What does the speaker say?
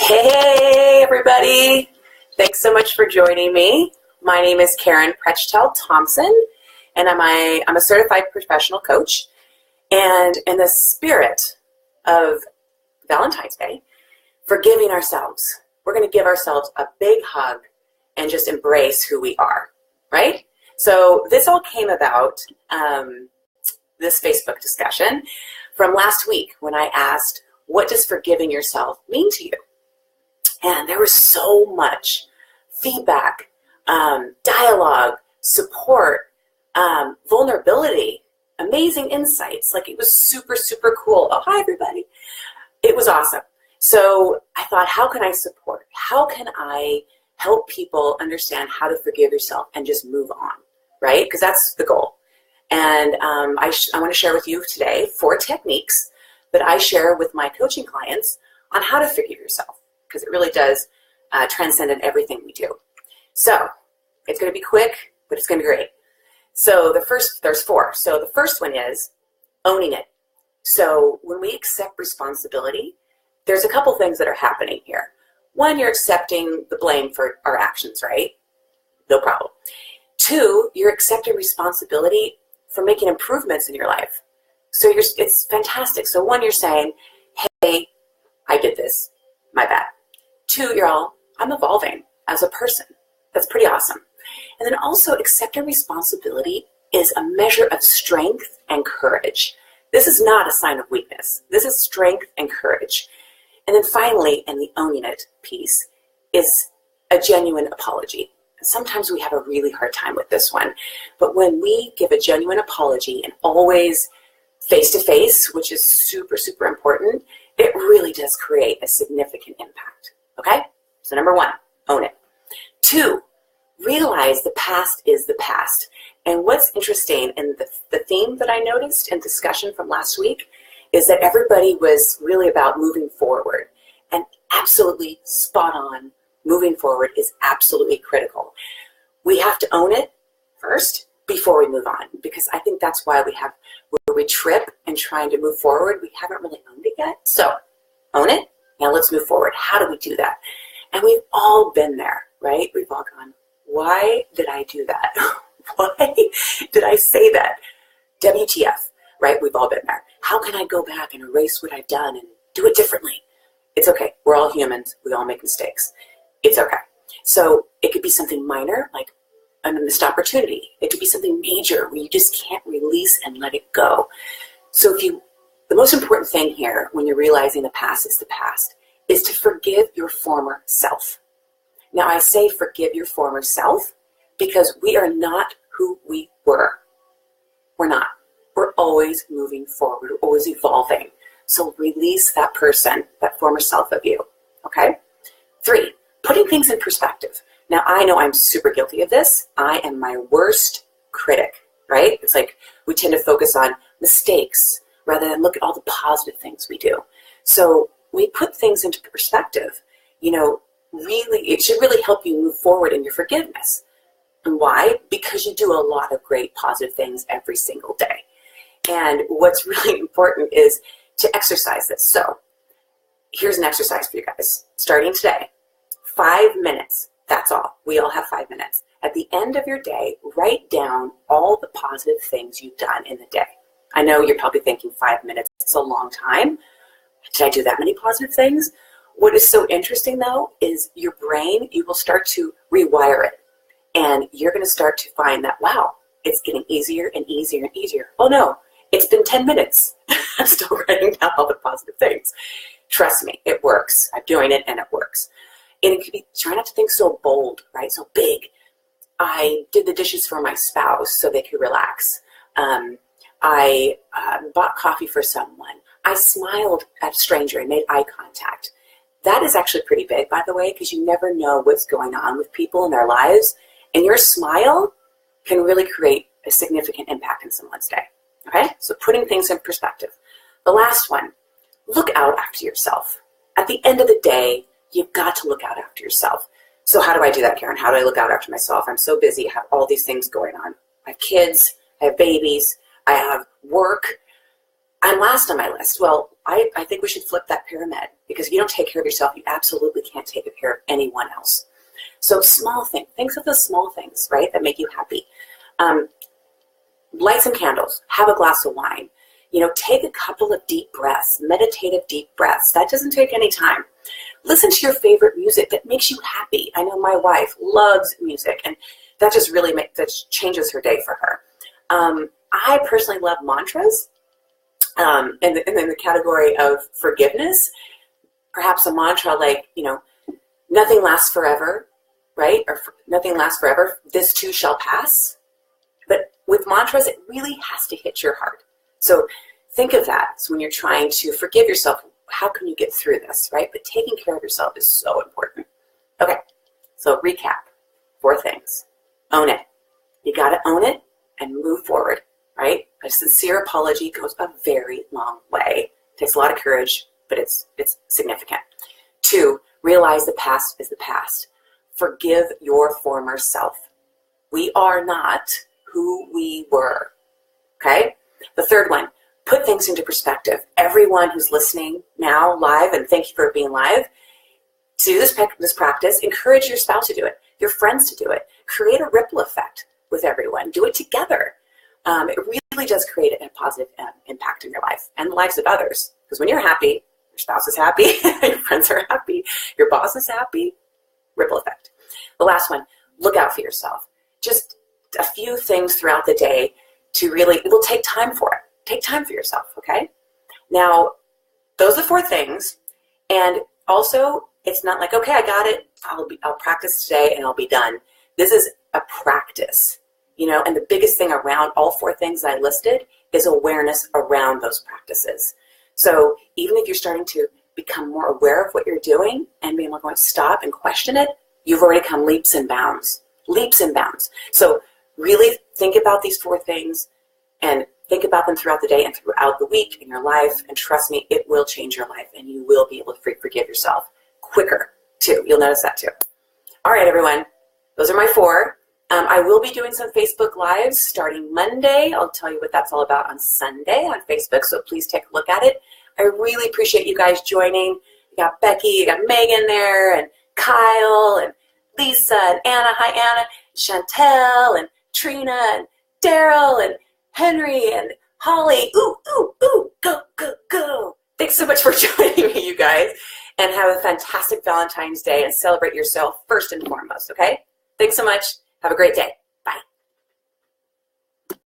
Hey, everybody. Thanks so much for joining me. My name is Karen Prechtel Thompson, and I'm a certified professional coach. And in the spirit of Valentine's Day, forgiving ourselves, we're going to give ourselves a big hug and just embrace who we are, right? So this all came about, this Facebook discussion from last week when I asked, what does forgiving yourself mean to you? And there was so much feedback, dialogue, support, vulnerability, amazing insights. Like, it was super, super cool. Oh, hi, everybody. It was awesome. So I thought, how can I support? How can I help people understand how to forgive yourself and just move on, right? Because that's the goal. And I want to share with you today 4 techniques that I share with my coaching clients on how to forgive yourself, because it really does transcend in everything we do. So it's going to be quick, but it's going to be great. So there's 4. So the first one is owning it. So when we accept responsibility, there's a couple things that are happening here. One, you're accepting the blame for our actions, right? No problem. 2, you're accepting responsibility for making improvements in your life. So it's fantastic. So 1, you're saying, hey, I did this, my bad. 2, I'm evolving as a person. That's pretty awesome. And then also, accepting responsibility is a measure of strength and courage. This is not a sign of weakness. This is strength and courage. And then finally, and the owning it piece, is a genuine apology. Sometimes we have a really hard time with this one, but when we give a genuine apology, and always face-to-face, which is super, super important, it really does create a significant impact, okay? So number 1, own it. 2, realize the past is the past. And what's interesting, and the theme that I noticed in discussion from last week, is that everybody was really about moving forward, and absolutely spot on. Moving forward is absolutely critical. We have to own it first before we move on, because I think that's why where we trip and trying to move forward, we haven't really owned it yet. So own it. Now let's move forward. How do we do that? And we've all been there, right? We've all gone, why did I do that? Why did I say that? WTF, right? We've all been there. How can I go back and erase what I've done and do it differently? It's okay. We're all humans. We all make mistakes. It's okay. So it could be something minor, like a missed opportunity. It could be something major where you just can't release and let it go. So the most important thing here, when you're realizing the past is the past, is to forgive your former self. Now, I say forgive your former self because we are not who we were. We're not. We're always moving forward. We're always evolving. So release that person, that former self of you, okay? 3, putting things in perspective. Now, I know I'm super guilty of this. I am my worst critic, right? It's like we tend to focus on mistakes rather than look at all the positive things we do. So we put things into perspective. Really, it should really help you move forward in your forgiveness. And why? Because you do a lot of great positive things every single day. And what's really important is to exercise this. So here's an exercise for you guys. Starting today, 5 minutes. That's all. We all have 5 minutes. At the end of your day, write down all the positive things you've done in the day. I know you're probably thinking 5 minutes is a long time. Did I do that many positive things? What is so interesting, though, is your brain, you will start to rewire it. And you're going to start to find that, wow, it's getting easier and easier and easier. Oh, no, it's been 10 minutes. I'm still writing down all the positive things. Trust me, it works. I'm doing it, and it works. And it could be, try not to think so bold, right? So big. I did the dishes for my spouse so they could relax. I bought coffee for someone. I smiled at a stranger and made eye contact. That is actually pretty big, by the way, because you never know what's going on with people in their lives. And your smile can really create a significant impact in someone's day. Okay? So putting things in perspective. The last one, look out after yourself. At the end of the day, you've got to look out after yourself. So how do I do that, Karen? How do I look out after myself? I'm so busy. I have all these things going on. I have kids. I have babies. I have work. I'm last on my list. Well, I think we should flip that pyramid, because if you don't take care of yourself, you absolutely can't take care of anyone else. So small things, think of the small things, right, that make you happy. Light some candles, have a glass of wine, take a couple of deep breaths, meditative deep breaths. That doesn't take any time. Listen to your favorite music that makes you happy. I know my wife loves music, and that just really that changes her day for her. I personally love mantras. And in the category of forgiveness, perhaps a mantra like, nothing lasts forever, right? Or nothing lasts forever. This too shall pass. But with mantras, it really has to hit your heart. So think of that. So when you're trying to forgive yourself, how can you get through this, right? But taking care of yourself is so important. Okay, so recap. 4 things. Own it. You got to own it and move forward, right? A sincere apology goes a very long way. It takes a lot of courage, but it's significant. 2, realize the past is the past. Forgive your former self. We are not who we were, okay? The 3rd one, put things into perspective. Everyone who's listening now live, and thank you for being live, do this practice. Encourage your spouse to do it, your friends to do it. Create a ripple effect with everyone. Do it together. It really does create a positive impact in your life and the lives of others. Because when you're happy, your spouse is happy, your friends are happy, your boss is happy. Ripple effect. The last one, look out for yourself. Just a few things throughout the day to really, it will take time for it. Take time for yourself, okay? Now, those are 4 things. And also, it's not like, okay, I got it. I'll practice today and I'll be done. This is a practice, and the biggest thing around all 4 things I listed is awareness around those practices. So even if you're starting to become more aware of what you're doing and being able to stop and question it, you've already come leaps and bounds. Leaps and bounds. So really think about these 4 things and think about them throughout the day and throughout the week in your life. And trust me, it will change your life and you will be able to forgive yourself quicker too. You'll notice that too. All right, everyone. Those are my 4. I will be doing some Facebook Lives starting Monday. I'll tell you what that's all about on Sunday on Facebook, so please take a look at it. I really appreciate you guys joining. You got Becky, you got Megan there, and Kyle, and Lisa, and Anna. Hi, Anna. Chantel, and Trina, and Daryl, and Henry, and Holly. Ooh, ooh, ooh, go, go, go. Thanks so much for joining me, you guys, and have a fantastic Valentine's Day and celebrate yourself first and foremost, okay? Thanks so much. Have a great day.